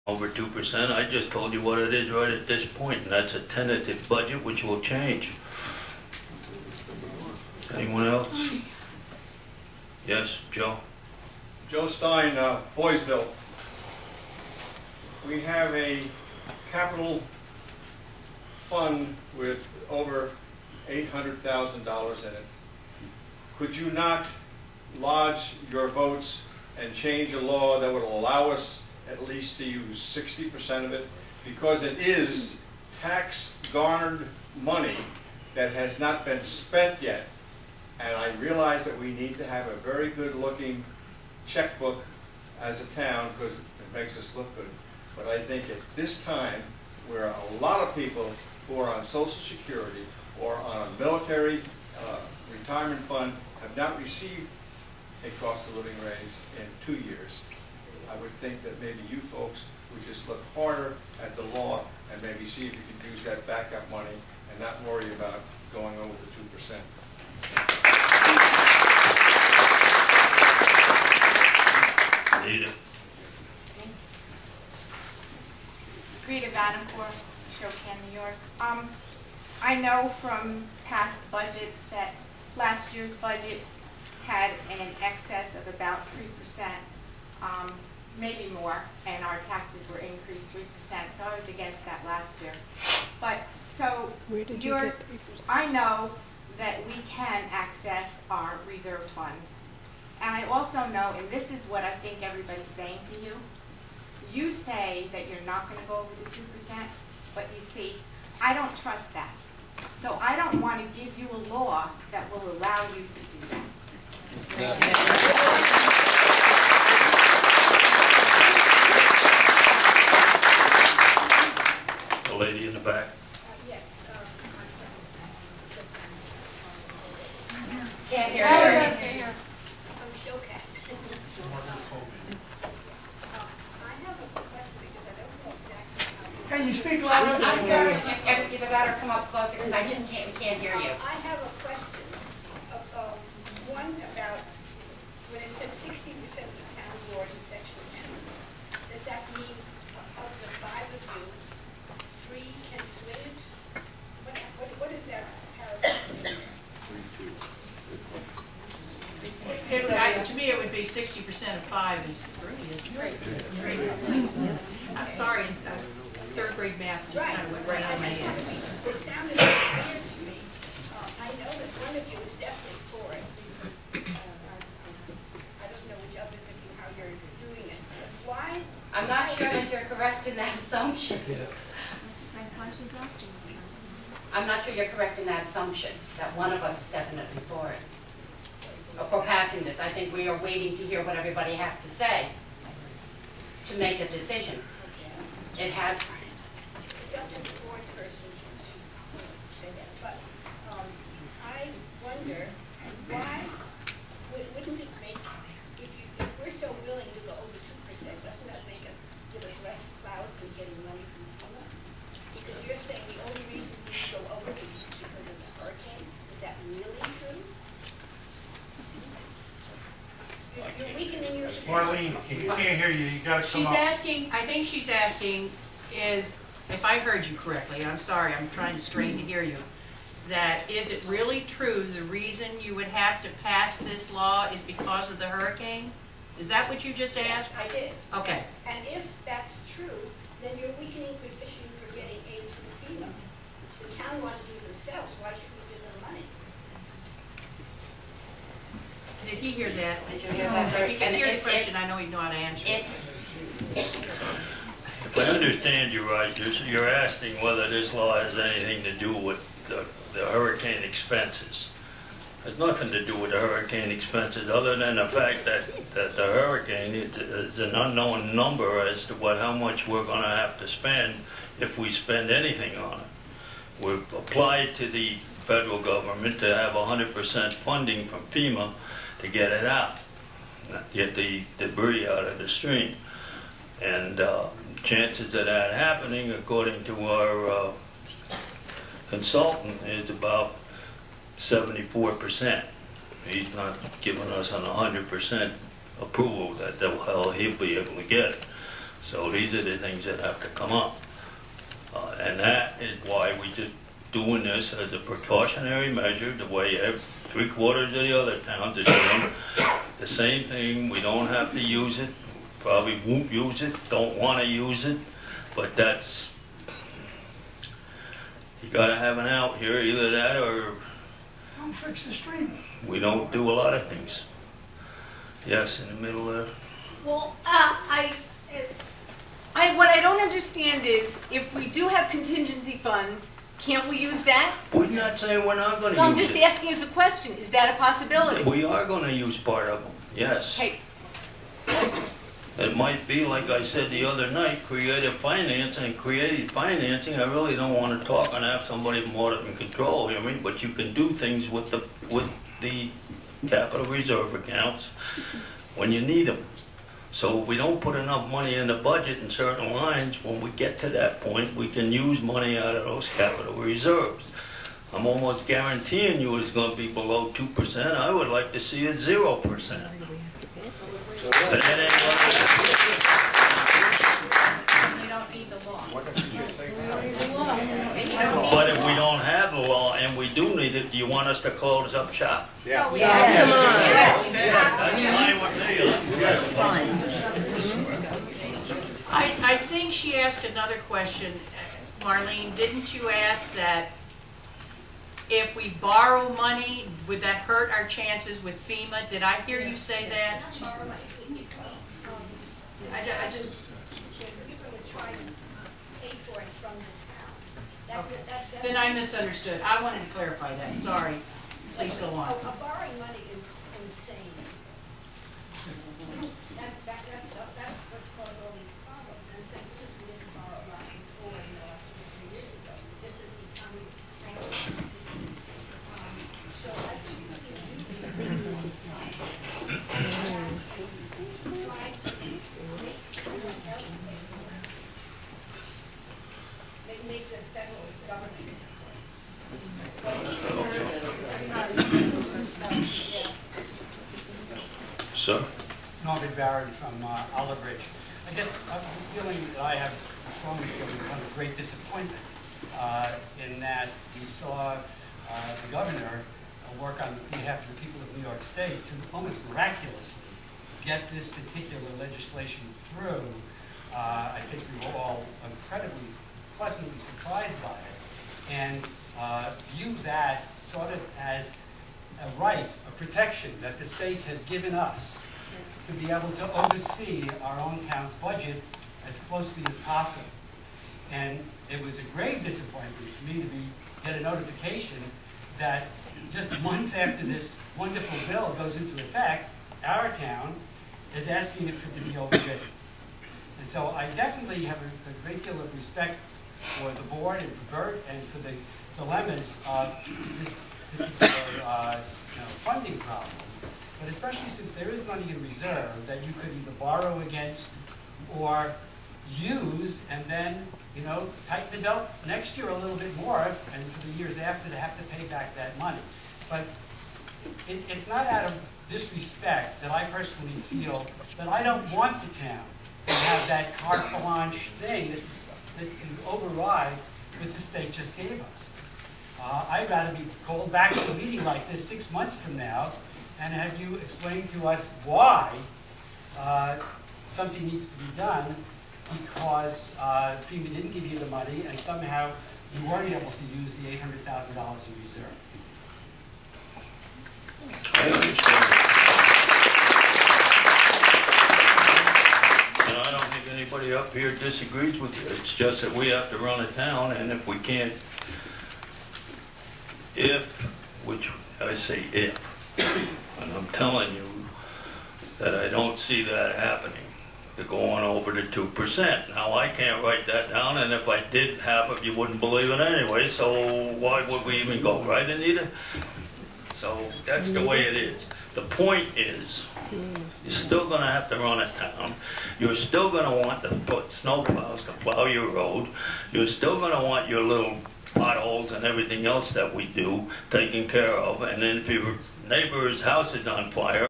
over 2%. I just told you what it is right at this point, and that's a tentative budget which will change. Anyone else? Yes, Joe? Joe Stein, Boysville. We have a capital fund with over $800,000 in it. Could you not lodge your votes and change a law that would allow us at least to use 60% of it? Because it is tax garnered money that has not been spent yet. And I realize that we need to have a very good looking checkbook as a town because it makes us look good. But I think at this time, where a lot of people who are on Social Security or on a military retirement fund have not received a cost of living raise in 2 years, I would think that maybe you folks would just look harder at the law and maybe see if you could use that backup money and not worry about going over the 2%. Rita. Rita Vadencourt, Shokan, New York. I know from past budgets that last year's budget had an excess of about 3%, maybe more, and our taxes were increased 3%, so I was against that last year. But so I know that we can access our reserve funds. And I also know, and this is what I think everybody's saying to you, you say that you're not going to go over the 2%, but you see, I don't trust that. So I don't want to give you a law that will allow you to do that. The lady in the back. Yes. Can't hear you. I'm Shokat. I have a question because I don't know exactly how. Can you speak louder? I'm sorry, if either that or come up closer because I just can't hear you. I have a question. One about when it says 60% of the town board in section 2, does that mean of the 5 of you, 3 can switch? What is that paragraph mean? To me, it would be 60% of 5 is 3. I'm sorry, third grade math just kind of went right out of my head. It sounded weird to me. I know that one of you is definitely for it. I don't know which others of you, how you're doing it. Why? I'm not sure that you're correct in that assumption. That's why she's asking. I'm not sure you're correct in that assumption, that one of us is definitely for it. Or for passing this. I think we are waiting to hear what everybody has to say to make a decision. It has. It's up to the board person to say that. But I wonder why wouldn't it make, if we're so willing to go over 2%, doesn't that make us give us less clouds than getting money from FEMA? Because you're saying the only reason we go over it is because of the hurricane. Is that really true? You're weakening your position. Marlene, we can't hear you. You got to come She's up. asking, I think she's asking is, if I heard you correctly, and I'm sorry, I'm trying to strain to hear you, that is it really true the reason you would have to pass this law is because of the hurricane? Is that what you just asked? I did. Okay. And if that's true, then you're weakening position for getting aid from FEMA. The town wants to do it themselves. Why should we give them money? Did he hear that? Did you hear that? If you can hear the question, I know he'd know how to answer it. If I understand you right, you're asking whether this law has anything to do with the hurricane expenses. It has nothing to do with the hurricane expenses other than the fact that the hurricane is an unknown number as to how much we're going to have to spend if we spend anything on it. We've applied to the federal government to have 100% funding from FEMA to get it out, get the debris out of the stream. And chances of that happening, according to our consultant, is about 74%. He's not giving us an 100% approval that he'll be able to get it. So these are the things that have to come up. And that is why we just doing this as a precautionary measure, the way 3/4 of the other towns are doing the same thing. We don't have to use it, probably won't use it, don't want to use it, but that's, you gotta have an out here, either that or Don't fix the street. we don't do a lot of things. Yes, in the middle there. Well, what I don't understand is, if we do have contingency funds, can't we use that? We're not saying we're not gonna No, I'm use just it. asking as a question, is that a possibility? We are gonna use part of them, yes. Hey, It might be, like I said the other night, creative financing. Creative financing, I really don't want to talk and have somebody more in control, you know what I mean? But you can do things with the capital reserve accounts when you need them. So if we don't put enough money in the budget in certain lines, when we get to that point, we can use money out of those capital reserves. I'm almost guaranteeing you it's going to be below 2%. I would like to see it 0%. But that ain't what it is. You don't need the law. But if we don't have the law and we do need it, do you want us to close up shop? Yeah. That's fine with me. I think she asked another question. Marlene, didn't you ask that if we borrow money, would that hurt our chances with FEMA? Did I hear you say that? I just, You're going to try to pay for it from the town. then I misunderstood. I wanted to clarify that, sorry. Please go on. Borrowing money is insane. That's what's caused all these problems. And thank goodness we didn't borrow a lot before, 2 or 3 years ago, just as the economy tanked. So I think we can do these things. Try to make someone else pay for it. Make the federal government. Sir? Norman Barrett from Olive Ridge. I guess I'm feeling that I have a strong feeling of great disappointment in that we saw the governor work on behalf of the people of New York State to almost miraculously get this particular legislation through. I think we were all incredibly pleasantly surprised by it and view that sort of as a right, a protection that the state has given us to be able to oversee our own town's budget as closely as possible. And it was a grave disappointment for me to get a notification that just months after this wonderful bill goes into effect, our town is asking it to be overridden. And so I definitely have a great deal of respect for the board and for Bert and for the dilemmas of this particular funding problem. But especially since there is money in reserve that you could either borrow against or use and then, tighten the belt next year a little bit more and for the years after to have to pay back that money. But it's not out of disrespect that I personally feel that I don't want the town to have that carte blanche thing that can override what the state just gave us. I'd rather be called back to a meeting like this 6 months from now and have you explain to us why something needs to be done because FEMA didn't give you the money and somehow you weren't able to use the $800,000 in reserve. I understand. And I don't think anybody up here disagrees with you. It's just that we have to run a town, and if we can't, which I say if, and I'm telling you that I don't see that happening, to go on over to 2%. Now, I can't write that down, and if I did, half of you wouldn't believe it anyway, so why would we even go, right, Anita? So that's the way it is. The point is, you're still going to have to run a town. You're still going to want to put snowplows to plow your road. You're still going to want your little potholes and everything else that we do taken care of. And then if your neighbor's house is on fire,